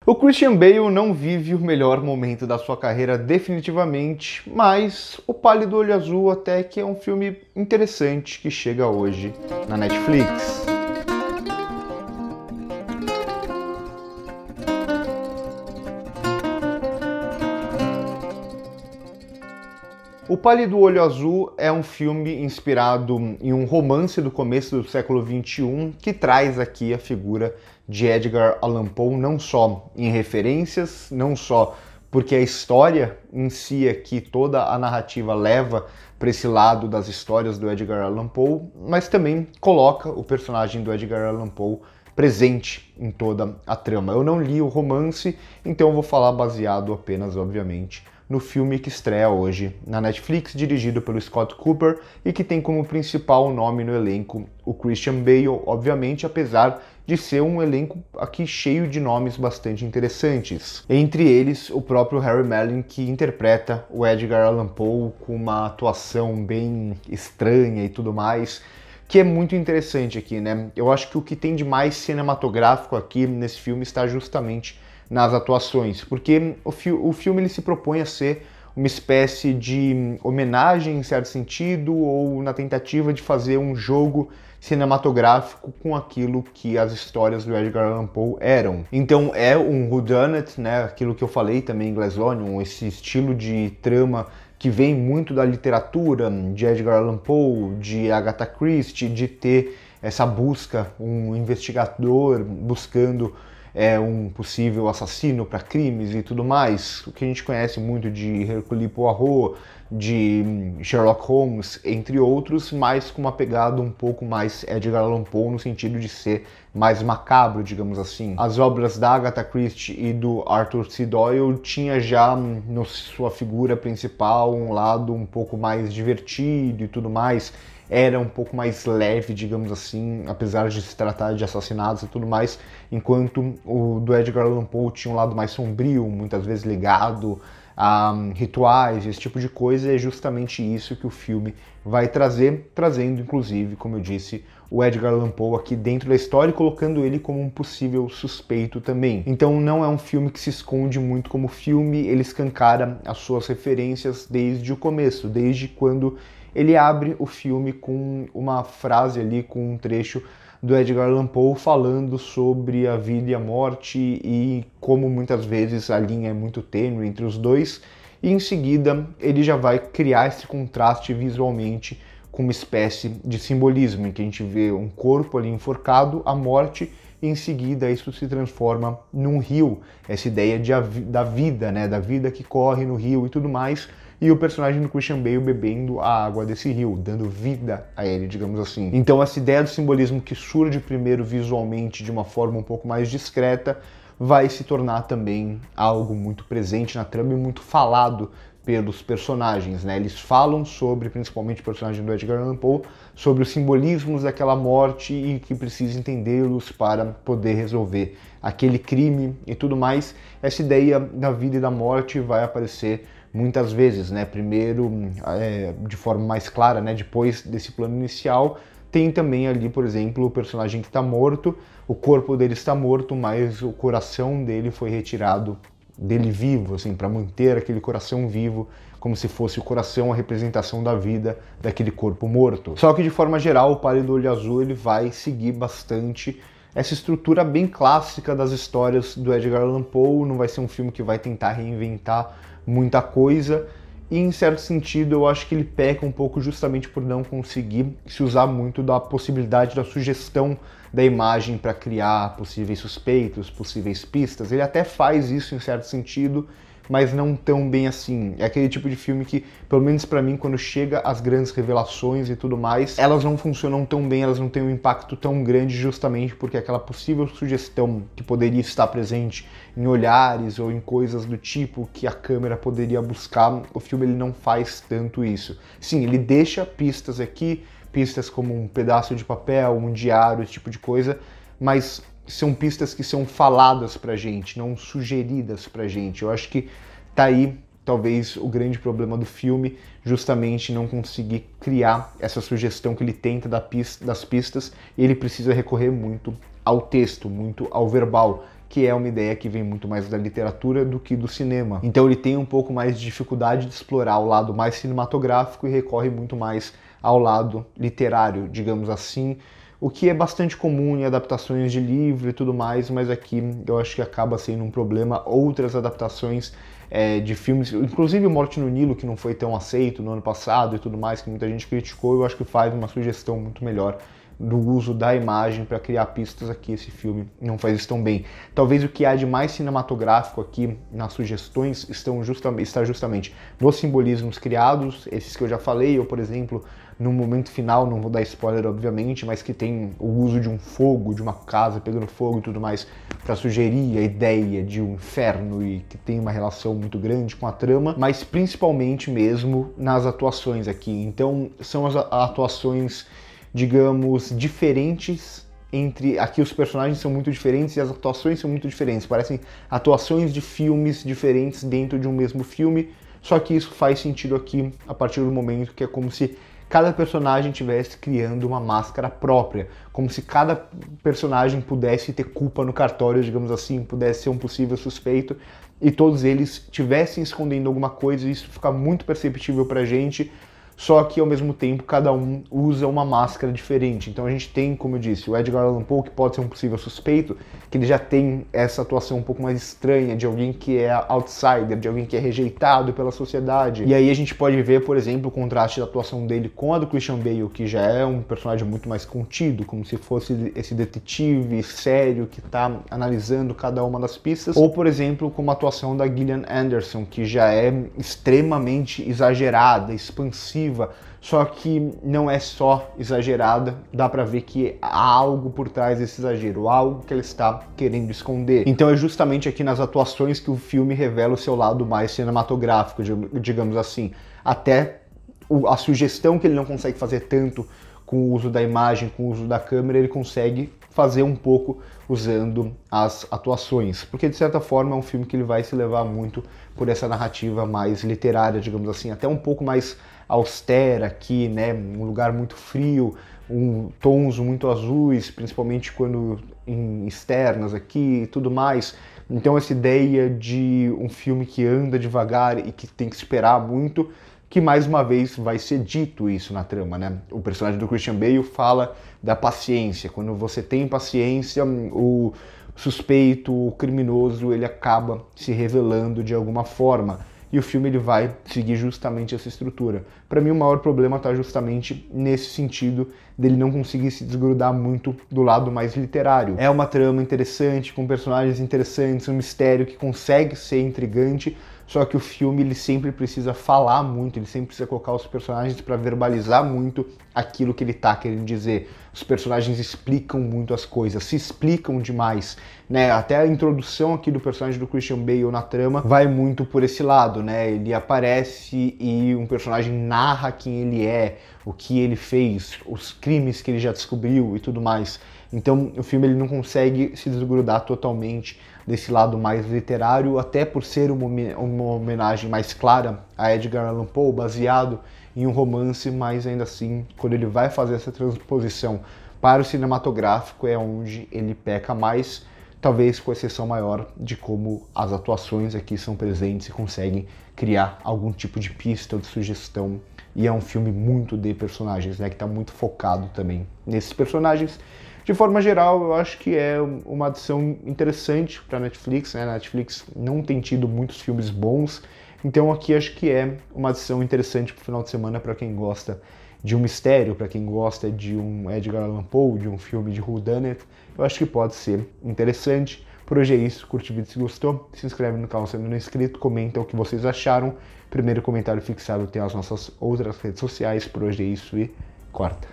O Christian Bale não vive o melhor momento da sua carreira definitivamente, mas O Pálido Olho Azul até que é um filme interessante que chega hoje na Netflix. O Pálido Olho Azul é um filme inspirado em um romance do começo do século XXI que traz aqui a figura de Edgar Allan Poe não só em referências, não só porque a história em si aqui, toda a narrativa leva para esse lado das histórias do Edgar Allan Poe, mas também coloca o personagem do Edgar Allan Poe presente em toda a trama. Eu não li o romance, então eu vou falar baseado apenas, obviamente, no filme que estreia hoje na Netflix, dirigido pelo Scott Cooper e que tem como principal nome no elenco o Christian Bale, obviamente, apesar de ser um elenco aqui cheio de nomes bastante interessantes. Entre eles, o próprio Harry Melling, que interpreta o Edgar Allan Poe com uma atuação bem estranha e tudo mais, que é muito interessante aqui, né? Eu acho que o que tem de mais cinematográfico aqui nesse filme está justamente nas atuações, porque o filme ele se propõe a ser uma espécie de homenagem em certo sentido, ou na tentativa de fazer um jogo cinematográfico com aquilo que as histórias do Edgar Allan Poe eram. Então é um whodunit, né? Aquilo que eu falei também em Glass Onion, esse estilo de trama que vem muito da literatura de Edgar Allan Poe, de Agatha Christie, de ter essa busca, um investigador buscando um possível assassino para crimes e tudo mais, o que a gente conhece muito de Hercule Poirot, de Sherlock Holmes, entre outros, mas com uma pegada um pouco mais Edgar Allan Poe no sentido de ser mais macabro, digamos assim. As obras da Agatha Christie e do Arthur C. Doyle tinha já na sua figura principal um lado um pouco mais divertido e tudo mais, era um pouco mais leve, digamos assim, apesar de se tratar de assassinatos e tudo mais, enquanto o do Edgar Allan Poe tinha um lado mais sombrio, muitas vezes ligado a rituais, esse tipo de coisa. É justamente isso que o filme vai trazer, trazendo inclusive, como eu disse, o Edgar Allan Poe aqui dentro da história e colocando ele como um possível suspeito também. Então não é um filme que se esconde muito como filme, ele escancara as suas referências desde o começo, desde quando ele abre o filme com uma frase ali, com um trecho do Edgar Allan Poe falando sobre a vida e a morte e como muitas vezes a linha é muito tênue entre os dois, e em seguida ele já vai criar esse contraste visualmente com uma espécie de simbolismo, em que a gente vê um corpo ali enforcado, a morte, e em seguida isso se transforma num rio, essa ideia da vida, né, da vida que corre no rio e tudo mais, e o personagem do Christian Bale bebendo a água desse rio, dando vida a ele, digamos assim. Então essa ideia do simbolismo que surge primeiro visualmente de uma forma um pouco mais discreta, vai se tornar também algo muito presente na trama e muito falado pelos personagens, né? Eles falam sobre, principalmente o personagem do Edgar Allan Poe, sobre os simbolismos daquela morte e que precisa entendê-los para poder resolver aquele crime e tudo mais. Essa ideia da vida e da morte vai aparecer muitas vezes, né? Primeiro de forma mais clara, né? Depois desse plano inicial, tem também ali, por exemplo, o personagem que está morto, o corpo dele está morto, mas o coração dele foi retirado dele vivo, assim, para manter aquele coração vivo, como se fosse o coração a representação da vida daquele corpo morto. Só que de forma geral, o Pálido Olho Azul ele vai seguir bastante essa estrutura bem clássica das histórias do Edgar Allan Poe. Não vai ser um filme que vai tentar reinventar muita coisa, e em certo sentido eu acho que ele peca um pouco justamente por não conseguir se usar muito da possibilidade da sugestão da imagem para criar possíveis suspeitos, possíveis pistas. Ele até faz isso em certo sentido, mas não tão bem assim. É aquele tipo de filme que, pelo menos para mim, quando chega às grandes revelações e tudo mais, elas não funcionam tão bem, elas não têm um impacto tão grande, justamente porque aquela possível sugestão que poderia estar presente em olhares ou em coisas do tipo que a câmera poderia buscar, o filme ele não faz tanto isso. Sim, ele deixa pistas aqui, pistas como um pedaço de papel, um diário, esse tipo de coisa, mas são pistas que são faladas pra gente, não sugeridas pra gente. Eu acho que tá aí talvez o grande problema do filme, justamente não conseguir criar essa sugestão que ele tenta das pistas, e ele precisa recorrer muito ao texto, muito ao verbal, que é uma ideia que vem muito mais da literatura do que do cinema. Então ele tem um pouco mais de dificuldade de explorar o lado mais cinematográfico e recorre muito mais ao lado literário, digamos assim, o que é bastante comum em adaptações de livro e tudo mais, mas aqui eu acho que acaba sendo um problema. Outras adaptações de filmes, inclusive Morte no Nilo, que não foi tão aceito no ano passado e tudo mais, que muita gente criticou, eu acho que faz uma sugestão muito melhor do uso da imagem para criar pistas. Aqui esse filme não faz isso tão bem. Talvez o que há de mais cinematográfico aqui nas sugestões está justamente nos simbolismos criados, esses que eu já falei, ou por exemplo, no momento final, não vou dar spoiler obviamente, mas que tem o uso de um fogo, de uma casa pegando fogo e tudo mais, para sugerir a ideia de um inferno e que tem uma relação muito grande com a trama, mas principalmente mesmo nas atuações aqui. Então são as atuações, digamos, diferentes entre... Aqui os personagens são muito diferentes e as atuações são muito diferentes. Parecem atuações de filmes diferentes dentro de um mesmo filme, só que isso faz sentido aqui a partir do momento que é como se cada personagem estivesse criando uma máscara própria, como se cada personagem pudesse ter culpa no cartório, digamos assim, pudesse ser um possível suspeito, e todos eles estivessem escondendo alguma coisa, e isso fica muito perceptível pra gente, só que ao mesmo tempo cada um usa uma máscara diferente. Então a gente tem, como eu disse, o Edgar Allan Poe, que pode ser um possível suspeito, que ele já tem essa atuação um pouco mais estranha, de alguém que é outsider, de alguém que é rejeitado pela sociedade. E aí a gente pode ver, por exemplo, o contraste da atuação dele com a do Christian Bale, que já é um personagem muito mais contido, como se fosse esse detetive sério que está analisando cada uma das pistas. Ou, por exemplo, como a atuação da Gillian Anderson, que já é extremamente exagerada, expansiva, só que não é só exagerada, dá pra ver que há algo por trás desse exagero, algo que ela está querendo esconder. Então é justamente aqui nas atuações que o filme revela o seu lado mais cinematográfico, digamos assim. Até a sugestão que ele não consegue fazer tanto com o uso da imagem, com o uso da câmera, ele consegue fazer um pouco usando as atuações, porque de certa forma é um filme que ele vai se levar muito por essa narrativa mais literária, digamos assim, até um pouco mais austera aqui, né, um lugar muito frio, tons muito azuis, principalmente quando em externas aqui e tudo mais. Então essa ideia de um filme que anda devagar e que tem que esperar muito, que mais uma vez vai ser dito isso na trama, né? O personagem do Christian Bale fala da paciência. Quando você tem paciência, o suspeito, o criminoso, ele acaba se revelando de alguma forma. E o filme ele vai seguir justamente essa estrutura. Para mim o maior problema está justamente nesse sentido dele não conseguir se desgrudar muito do lado mais literário. É uma trama interessante, com personagens interessantes, um mistério que consegue ser intrigante, só que o filme ele sempre precisa falar muito, ele sempre precisa colocar os personagens para verbalizar muito aquilo que ele está querendo dizer. Os personagens explicam muito as coisas, se explicam demais, né? Até a introdução aqui do personagem do Christian Bale na trama vai muito por esse lado, né? Ele aparece e um personagem narra quem ele é, o que ele fez, os crimes que ele já descobriu e tudo mais. Então o filme ele não consegue se desgrudar totalmente desse lado mais literário, até por ser uma homenagem mais clara a Edgar Allan Poe, baseado em um romance, mas ainda assim, quando ele vai fazer essa transposição para o cinematográfico é onde ele peca mais, talvez com exceção maior de como as atuações aqui são presentes e conseguem criar algum tipo de pista ou de sugestão. E é um filme muito de personagens, né, que está muito focado também nesses personagens. De forma geral, eu acho que é uma adição interessante para a Netflix, né? A Netflix não tem tido muitos filmes bons, então aqui acho que é uma adição interessante para o final de semana para quem gosta de um mistério, para quem gosta de um Edgar Allan Poe, de um filme de whodunit. Eu acho que pode ser interessante. Por hoje é isso, curte o vídeo se gostou, se inscreve no canal se ainda não é inscrito, comenta o que vocês acharam. Primeiro comentário fixado tem as nossas outras redes sociais. Por hoje é isso e corta!